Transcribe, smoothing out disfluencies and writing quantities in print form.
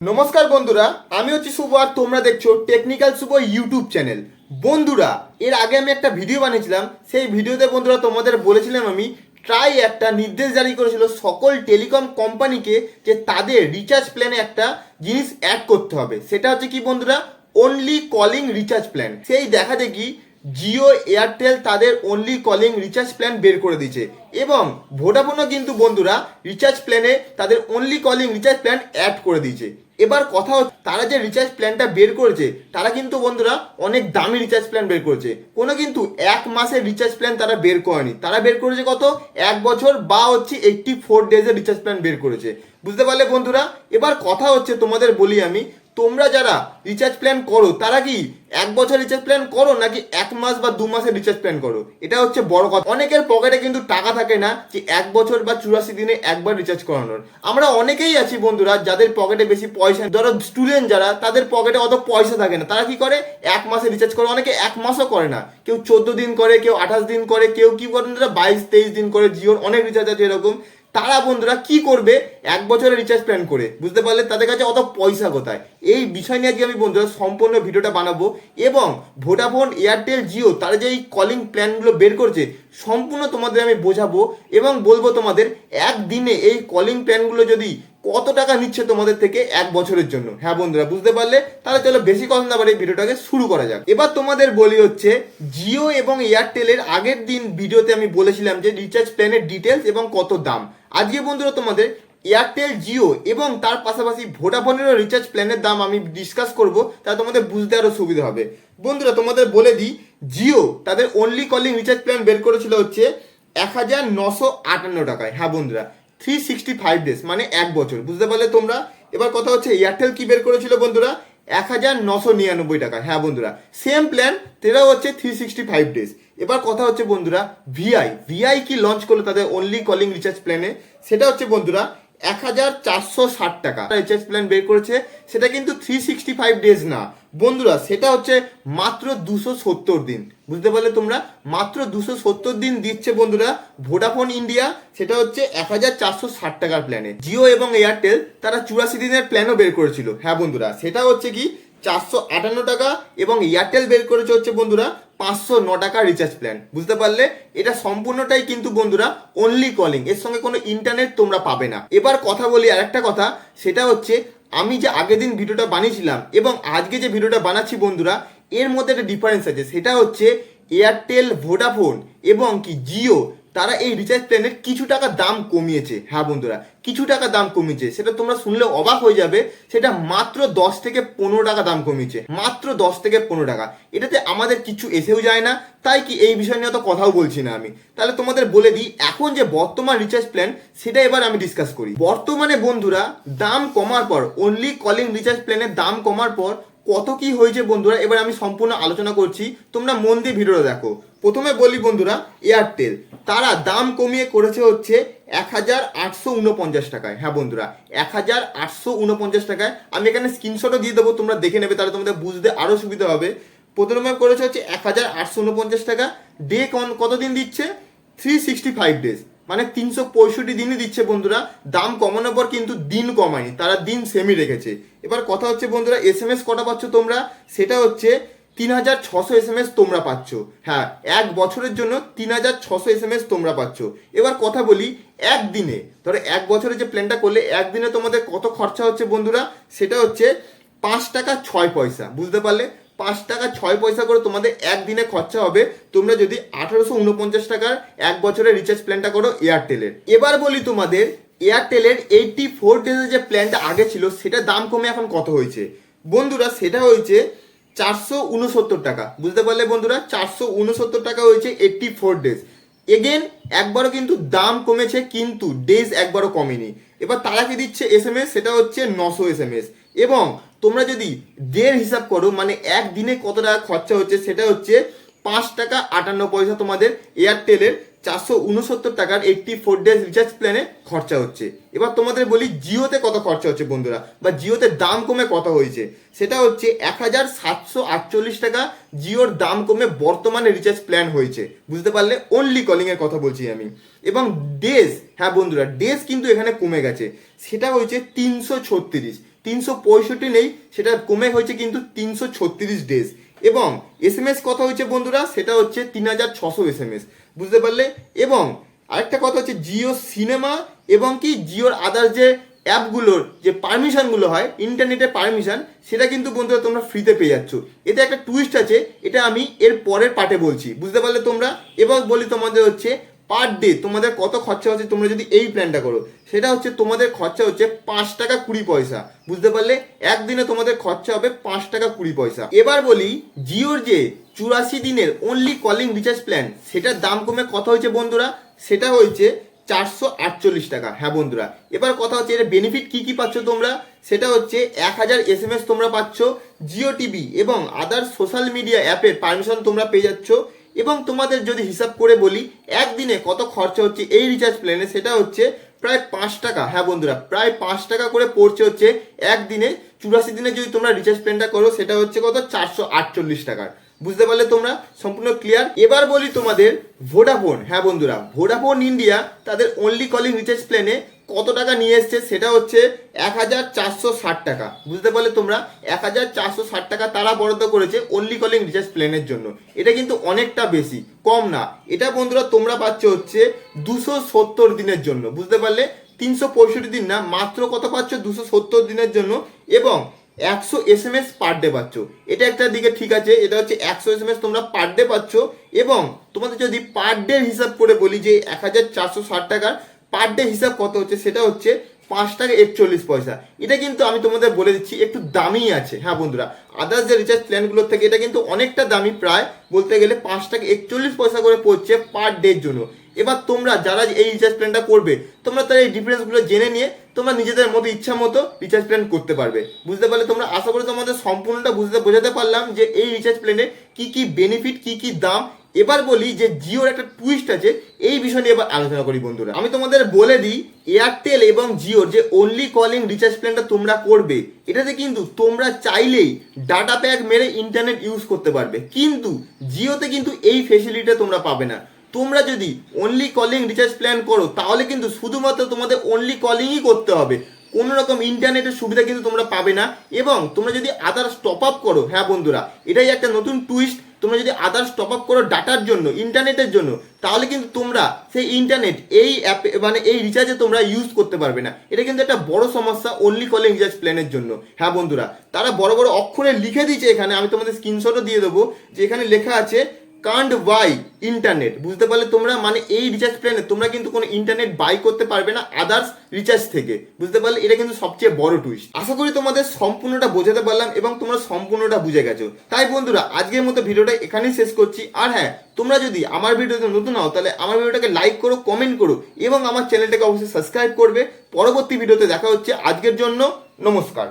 নমস্কার বন্ধুরা, আমি হচ্ছি শুভ আর তোমরা দেখছো টেকনিক্যাল শুভ ইউটিউব চ্যানেল। বন্ধুরা, এর আগে আমি একটা ভিডিও বানিয়েছিলাম। সেই ভিডিওতে বন্ধুরা তোমাদের বলেছিলাম আমি ট্রাই একটা নির্দেশ জারি করেছিল সকল টেলিকম কোম্পানিকে যে তাদের রিচার্জ প্ল্যানে একটা জিনিস অ্যাড করতে হবে। সেটা হচ্ছে কি বন্ধুরা, অনলি কলিং রিচার্জ প্ল্যান। সেই দেখা দেখি জিও এয়ারটেল তাদের অনলি কলিং রিচার্জ প্ল্যান বের করে দিয়েছে এবং ভোডাফোনও কিন্তু বন্ধুরা রিচার্জ প্ল্যানে তাদের only calling recharge plan add করে দিয়েছে। এবার কথা হচ্ছে তারা যে রিচার্জ প্ল্যানটা বের করেছে তারা কিন্তু বন্ধুরা অনেক দামি রিচার্জ প্ল্যান বের করেছে। কোনো কিন্তু এক মাসের রিচার্জ প্ল্যান তারা বের করেনি, তারা বের করেছে কত, 1 বছর বা হচ্ছে 84 ডেজের রিচার্জ প্ল্যান বের করেছে। বুঝতে পারলে বন্ধুরা? এবার কথা হচ্ছে তোমাদের বলি আমি, তোমরা যারা রিচার্জ প্ল্যান করো তারা কি 1 বছর রিচার্জ প্ল্যান করো নাকি 1 মাস বা 2 মাসের রিচার্জ প্ল্যান করো? এটা হচ্ছে বড় কথা। অনেকের পকেটে কিন্তু টাকা থাকে না যে 1 বছর বা 84 দিনে একবার রিচার্জ করানোর। আমরা অনেকেই আছি বন্ধুরা যাদের পকেটে বেশি পয়সা, ধরো স্টুডেন্ট যারা, তাদের পকেটে অত পয়সা থাকে না, তারা কি করে 1 মাসে রিচার্জ করে। অনেকে 1 মাসও করে না, কেউ 14 দিন করে, কেউ 28 দিন করে, কেউ কি করে 22-23 দিন করে। জিওর অনেক রিচার্জ আছে এরকম। তারা বন্ধুরা কি করবে 1 বছরের রিচার্জ প্ল্যান করে? বুঝতে পারলে তাদের কাছে অত পয়সা কোথায়? এই বিষয় নিয়ে আজকে আমি বন্ধুরা সম্পূর্ণ ভিডিওটা বানাবো এবং ভোডাফোন, এয়ারটেল, জিও তারা যে এই কলিং প্ল্যানগুলো বের করছে সম্পূর্ণ তোমাদের আমি বোঝাবো এবং বলবো তোমাদের একদিনে এই কলিং প্ল্যানগুলো যদি কত টাকা নিচ্ছে তোমাদের থেকে 1 বছরের জন্য। হ্যাঁ বন্ধুরা, বুঝতে পারলে? তাহলে চলো বেশি কথা না বাড়িয়ে ভিডিওটাকে শুরু করা যাক। এবার তোমাদের বলি হচ্ছে জিও এবং এয়ারটেলের আগের দিন ভিডিওতে আমি বলেছিলাম যে রিচার্জ প্ল্যানের ডিটেলস এবং কত দাম। আজকে বন্ধুরা তোমাদের এয়ারটেল, জিও এবং তার পাশাপাশি ভোডাফোনেরও রিচার্জ প্ল্যানের দাম আমি ডিসকাস করব, তা তোমাদের বুঝতে আরও সুবিধা হবে। বন্ধুরা তোমাদের বলে দিই, জিও তাদের অনলি কলিং রিচার্জ প্ল্যান বের করেছিল হচ্ছে 1958 টাকায়। হ্যাঁ বন্ধুরা, 365 ডেজ মানে 1 বছর। বুঝতে পারলে তোমরা? এবার কথা হচ্ছে এয়ারটেল কি বের করেছিল বন্ধুরা, 1999 টাকা। হ্যাঁ বন্ধুরা, সেম প্ল্যান, সেটাও হচ্ছে 365 ডেজ। এবার কথা হচ্ছে বন্ধুরা ভিআই কি লঞ্চ করলো তাদের অনলি কলিং রিচার্জ প্ল্যানে, সেটা হচ্ছে বন্ধুরা 1460 টাকা রিচার্জ প্ল্যান বের করেছে। সেটা কিন্তু 365 ডেজ না বন্ধুরা, সেটা হচ্ছে মাত্র 270 দিন। বুঝতে পারলে তোমরা? মাত্র 270 দিন দিচ্ছে বন্ধুরা ভোডাফোন ইন্ডিয়া, সেটা হচ্ছে 1460 টাকার প্ল্যানে। জিও এবং এয়ারটেল তারা 84 দিনের প্ল্যানও বের করেছিল। হ্যাঁ বন্ধুরা, সেটা হচ্ছে কি 458 টাকা এবং এয়ারটেল বের করেছে হচ্ছে বন্ধুরা 509 টাকা রিচার্জ প্ল্যান। বুঝতে পারলে? এটা সম্পূর্ণটাই কিন্তু বন্ধুরা অনলি কলিং, এর সঙ্গে কোনো ইন্টারনেট তোমরা পাবে না। এবার কথা বলি আরেকটা কথা, সেটা হচ্ছে আমি যে আগের দিন ভিডিওটা বানিয়েছিলাম এবং আজকে যে ভিডিওটা বানাচ্ছি বন্ধুরা, এর মধ্যে একটা ডিফারেন্স আছে। সেটা হচ্ছে এয়ারটেল, ভোডাফোন এবং কি জিও তারা এই রিচার্জ প্ল্যানের কিছু টাকা দাম কমিয়েছে। হ্যাঁ বন্ধুরা, কিছু টাকা দাম কমিয়েছে, সেটা তোমরা শুনলে অবাক হয়ে যাবে। সেটা মাত্র 10 থেকে 15 টাকা দাম কমিয়েছে, মাত্র 10 থেকে 15 টাকা। এটাতে আমাদের কিছু এসেও যায় না, তাই কি এই বিষয় নিয়ে তো কথাও বলছি না আমি। তাহলে তোমাদের বলে দিই এখন যে বর্তমান রিচার্জ প্ল্যান সেটা এবার আমি ডিসকাস করি। বর্তমানে বন্ধুরা দাম কমার পর, অনলি কলিং রিচার্জ প্ল্যানের দাম কমার পর কত কি হয়েছে বন্ধুরা, এবার আমি সম্পূর্ণ আলোচনা করছি, তোমরা মন দিয়ে ভিডিওটা দেখো। প্রথমে বলি বন্ধুরা এয়ারটেল, তারা দাম কমিয়ে করেছে হচ্ছে 1849 টাকায়। হ্যাঁ বন্ধুরা, 1849 টাকায়। আমি এখানে স্ক্রিনশটও দিয়ে দেবো, তোমরা দেখে নেবে, তাহলে তোমাদের বুঝতে আরও সুবিধা হবে। প্রথমে করেছে হচ্ছে 1849 টাকা। ডে কতদিন দিচ্ছে? 365 ডেজ মানে 365 দিনই দিচ্ছে বন্ধুরা। দাম কমানোর পর কিন্তু দিন কমায়নি, তারা দিন সেমই রেখেছে। এবার কথা হচ্ছে বন্ধুরা এসএমএস কটা পাচ্ছ তোমরা, সেটা হচ্ছে 3600 এসএমএস তোমরা পাচ্ছ। হ্যাঁ, 1 বছরের জন্য 3600 এসএমএস তোমরা পাচ্ছ। এবার কথা বলি একদিনে, ধরো 1 বছরের যে প্ল্যানটা করলে একদিনে তোমাদের কত খরচা হচ্ছে বন্ধুরা, সেটা হচ্ছে 5 টাকা 6 পয়সা। বুঝতে পারলে? 5 টাকা 6 পয়সা করে তোমাদের একদিনে খরচা হবে তোমরা যদি 1849 টাকার 1 বছরের রিচার্জ প্ল্যানটা করো এয়ারটেলের। এবার বলি তোমাদের এয়ারটেলের 84 ডেজের যে প্ল্যানটা আগে ছিল সেটা দাম কমে এখন কত হয়েছে বন্ধুরা, সেটা হয়েছে 469 টাকা। বুঝতে পারলে বন্ধুরা? 469 টাকা হয়েছে 84 ডেজ। এগেন একবারও কিন্তু দাম কমেছে কিন্তু ডেজ একবারও কমেনি। এবার তারা কি দিচ্ছে এসএমএস, সেটা হচ্ছে 900 এসএমএস। এবং তোমরা যদি ডের হিসাব করো মানে একদিনে কত টাকা খরচা হচ্ছে, সেটা হচ্ছে 5 টাকা 58 পয়সা তোমাদের এয়ারটেলের 469 টাকার 84 ডেজ রিচার্জ প্ল্যানে খরচা হচ্ছে। এবার তোমাদের বলি জিওতে কত খরচা হচ্ছে বন্ধুরা, বা জিওতে দাম কমে কত হয়েছে, সেটা হচ্ছে 1748 টাকা জিওর দাম কমে বর্তমানে রিচার্জ প্ল্যান হয়েছে। বুঝতে পারলে? অনলি কলিং এর কথা বলছি আমি। এবং ডেজ, হ্যাঁ বন্ধুরা ডেজ কিন্তু এখানে কমে গেছে, সেটা হয়েছে 336। 365 নেই, সেটা কমে হয়েছে কিন্তু 336 ডেজ। এবং SMS কথা হচ্ছে বন্ধুরা, সেটা হচ্ছে 3600 SMS, বুঝতে পারলে। এবং আরেকটা কথা হচ্ছে জিও সিনেমা এবং কি জিওর আদার যে অ্যাপগুলোর যে পারমিশনগুলো হয়, ইন্টারনেটের পারমিশন, সেটা কিন্তু বন্ধুরা তোমরা ফ্রিতে পেয়ে যাচ্ছ। এতে একটা টুইস্ট আছে, এটা আমি এর পরের পার্টে বলছি, বুঝতে পারলে তোমরা। এবার বলি তোমাদের হচ্ছে পার ডে তোমাদের কত খরচা হচ্ছে তোমরা যদি এই প্ল্যানটা করো। সেটা হচ্ছে তোমাদের খরচা হচ্ছে 5 টাকা 20 পয়সা, বুঝতে পারলে। একদিনে তোমাদের খরচা হবে 5 টাকা 20 পয়সা। এবার বলি জিওর যে 84 দিনের অনলি কলিং রিচার্জ প্ল্যান, সেটার দাম কমে কত হয়েছে বন্ধুরা, সেটা হয়েছে 448 টাকা। হ্যাঁ বন্ধুরা, এবার কথা হচ্ছে এর বেনিফিট কি কি পাচ্ছ তোমরা। সেটা হচ্ছে 1000 SMS তোমরা পাচ্ছ, জিও টিভি এবং আদার সোশ্যাল মিডিয়া অ্যাপের পারমিশন তোমরা পেয়ে যাচ্ছ। এবং তোমাদের যদি হিসাব করে বলি একদিনে কত খরচা হচ্ছে এই রিচার্জ প্ল্যানে, সেটা হচ্ছে প্রায় 5 টাকা। হ্যাঁ বন্ধুরা, প্রায় 5 টাকা করে পড়ছে হচ্ছে একদিনে। 84 দিনে যদি তোমরা রিচার্জ প্ল্যানটা করো সেটা হচ্ছে কত, 448 টাকার, বুঝতে পারলে তোমরা। সম্পূর্ণ ক্লিয়ার। এবার বলি তোমাদের ভোডাফোন। হ্যাঁ বন্ধুরা, ভোডাফোন ইন্ডিয়া তাদের অনলি কলিং রিচার্জ প্ল্যানে কত টাকা নিয়ে এসছে, সেটা হচ্ছে 1460 টাকা, বুঝতে পারলে তোমরা। 1460 টাকা তারা বরাদ্দ করেছে অনলি কলিং রিচার্জ প্ল্যানের জন্য। এটা কিন্তু অনেকটা বেশি, কম না। এটা বন্ধুরা তোমরা পাচ্ছ হচ্ছে 270 দিনের জন্য, বুঝতে পারলে। 365 দিন না, মাত্র কত পাচ্ছ, 270 দিনের জন্য। এবং 100 SMS পার ডে পাচ্ছ। এটা একটা দিকে ঠিক আছে, এটা হচ্ছে 100 SMS তোমরা পার ডে পাচ্ছ। এবং তোমাদের যদি পার ডে হিসাব করে বলি যে 1460 টাকার পার ডে হিসাব কত হচ্ছে, সেটা হচ্ছে 5 টাকা 41 পয়সা। এটা কিন্তু আমি তোমাদের বলে দিচ্ছি একটু দামি আছে। হ্যাঁ বন্ধুরা, আদার্স যে রিচার্জ প্ল্যানগুলোর থেকে এটা কিন্তু অনেকটা দামি, প্রায় বলতে গেলে 5 টাকা 41 পয়সা করে পড়ছে পার ডের জন্য। এবার তোমরা যারা এই রিচার্জ প্ল্যানটা করবে, তোমরা তার এই ডিফারেন্সগুলো জেনে নিয়ে তোমরা নিজেদের মতো ইচ্ছা মতো রিচার্জ প্ল্যান করতে পারবে, বুঝতে পারলে তোমরা। আশা করি তোমাদের সম্পূর্ণটা বোঝাতে পারলাম যে এই রিচার্জ প্ল্যানে কি কি বেনিফিট, কি কি দাম। এবার বলি যে জিওর একটা টুইস্ট আছে, এই বিষয় নিয়ে এবার আলোচনা করি বন্ধুরা। আমি তোমাদের বলে দিই, এয়ারটেল এবং জিওর যে অনলি কলিং রিচার্জ প্ল্যানটা তোমরা করবে, এটাতে কিন্তু তোমরা চাইলেই ডাটা প্যাক মেরে ইন্টারনেট ইউজ করতে পারবে। কিন্তু জিওতে কিন্তু এই ফেসিলিটিটা তোমরা পাবে না। তোমরা যদি অনলি কলিং রিচার্জ প্ল্যান করো তাহলে কিন্তু শুধুমাত্র তোমাদের অনলি কলিংই করতে হবে, কোনো রকম ইন্টারনেটের সুবিধা কিন্তু তোমরা পাবে না। এবং তোমরা যদি আদার্স টপ আপ করো, হ্যাঁ বন্ধুরা, এটাই একটা নতুন টুইস্ট, তোমরা যদি আদার্স টপ আপ করো ডাটার জন্য, ইন্টারনেটের জন্য, তাহলে কিন্তু তোমরা সেই ইন্টারনেট এই অ্যাপে মানে এই রিচার্জে তোমরা ইউজ করতে পারবে না। এটা কিন্তু একটা বড় সমস্যা অনলি কলিং রিচার্জ প্ল্যানের জন্য। হ্যাঁ বন্ধুরা, তারা বড় বড় অক্ষরে লিখে দিয়েছে এখানে, আমি তোমাদের স্ক্রিনশটও দিয়ে দেবো, যে এখানে লেখা আছে কান্ট বাই ইন্টারনেট, বুঝতে পারলে তোমরা। মানে এই রিচার্জ প্ল্যানে তোমরা কিন্তু কোনো ইন্টারনেট বাই করতে পারবে না আদার্স রিচার্জ থেকে, বুঝতে পারলে। এটা কিন্তু সবচেয়ে বড় টুইস্ট। আশা করি তোমাদের সম্পূর্ণটা বোঝাতে পারলাম এবং তোমরা সম্পূর্ণটা বুঝে গেছো। তাই বন্ধুরা, আজকের মতো ভিডিওটা এখানেই শেষ করছি। আর হ্যাঁ, তোমরা যদি আমার ভিডিওতে নতুন হও তাহলে আমার ভিডিওটাকে লাইক করো, কমেন্ট করো এবং আমার চ্যানেলটাকে অবশ্যই সাবস্ক্রাইব করবে। পরবর্তী ভিডিওতে দেখা হচ্ছে। আজকের জন্য নমস্কার।